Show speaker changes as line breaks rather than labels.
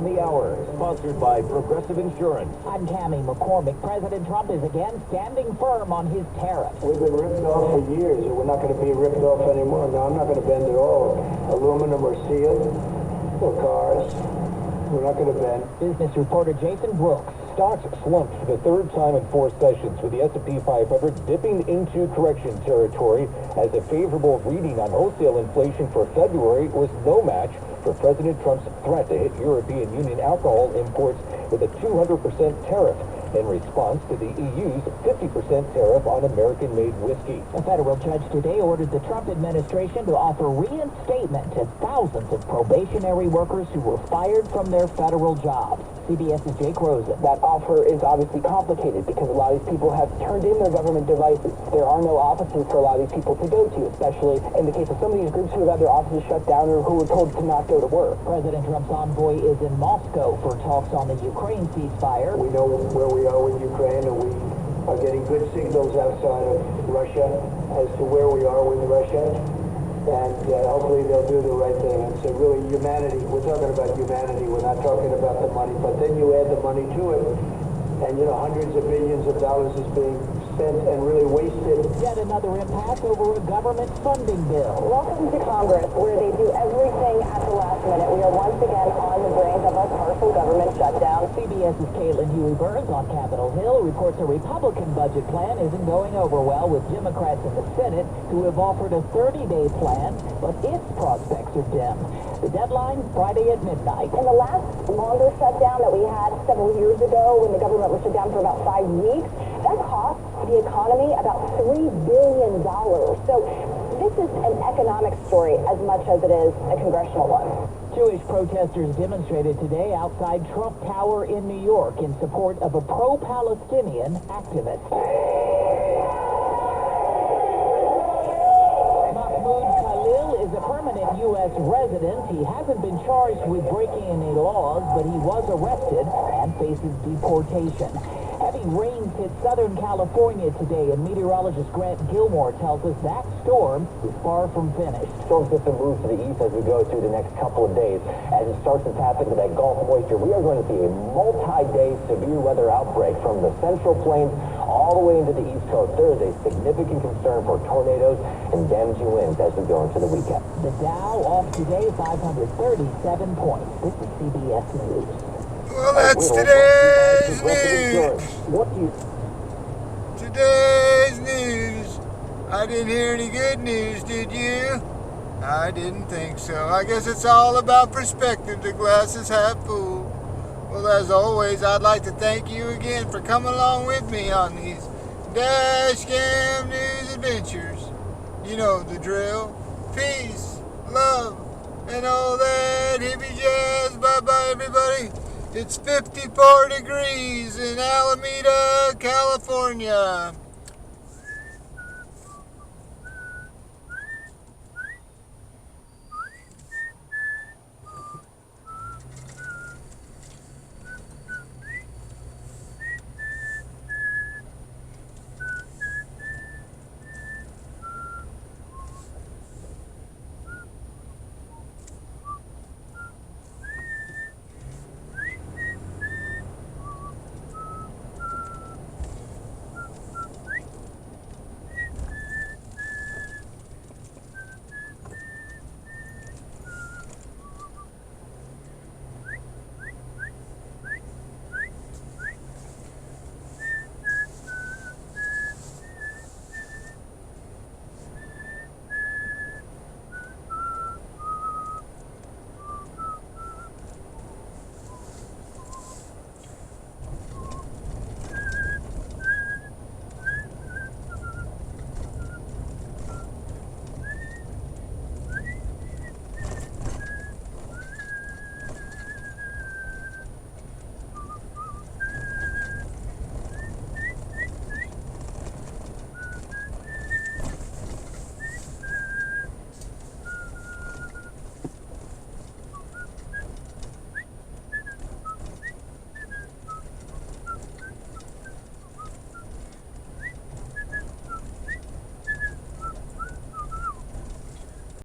on the Hour, sponsored by Progressive Insurance.
I'm Tammy McCormick. President Trump is again standing firm on his tariffs.
We've been ripped off for years, and we're not going to be ripped off anymore. No, I'm not going to bend at all. Aluminum or steel or cars, we're not going to bend.
Business reporter Jason Brooks.
Stocks slumped for the third time in 4 sessions, with the S&P 500 dipping into correction territory as a favorable reading on wholesale inflation for February was no match for President Trump's threat to hit European Union alcohol imports with a 200% tariff in response to the EU's 50% tariff on American-made whiskey.
A federal judge today ordered the Trump administration to offer reinstatement to thousands of probationary workers who were fired from their federal jobs. CBS's Jake Rosen.
That offer is obviously complicated because a lot of these people have turned in their government devices. There are no offices for a lot of these people to go to, especially in the case of some of these groups who have had their offices shut down or who were told to not go to work.
President Trump's envoy is in Moscow for talks on the Ukraine ceasefire.
We know where we are with Ukraine, and we are getting good signals outside of Russia as to where we are with Russia. And hopefully they'll do the right thing. And so really humanity, we're talking about humanity, we're not talking about the money, but then you add the money to it, and hundreds of billions of dollars is being spent and really wasted.
Yet another impasse over a government funding bill.
Welcome to Congress, where they do everything at the last minute. We are once again on the brink of a partial government shutdown.
CBS's Caitlin Huey-Burns on Capitol Hill reports a Republican budget plan isn't going over well with Democrats in the Senate, who have offered a 30-day plan, but its prospects are dim. The deadline, Friday at midnight.
In the last longer shutdown that we had several years ago, when the government was shut down for about 5 weeks, that cost the economy about $3 billion. So this is an economic story as much as it is a congressional one.
Jewish protesters demonstrated today outside Trump Tower in New York in support of a pro-Palestinian activist. Mahmoud Khalil is a permanent U.S. resident. He hasn't been charged with breaking any laws, but he was arrested and faces deportation. Heavy rains hit Southern California today, and meteorologist Grant Gilmore tells us that storm is far from finished.
Storm system moves to the east as we go through the next couple of days. As it starts to tap into that Gulf moisture, we are going to see a multi-day severe weather outbreak from the central plains all the way into the east coast. There is a significant concern for tornadoes and damaging winds as we go into the weekend.
The Dow off today 537 points. This is CBS News.
Well, that's today's news. Today's news. I didn't hear any good news, did you? I didn't think so. I guess it's all about perspective. The glass is half full. Well, as always, I'd like to thank you again for coming along with me on these Dash Cam News adventures. You know the drill. Peace, love, and all that hippie jazz. Bye-bye, everybody. It's 54 degrees in Alameda, California.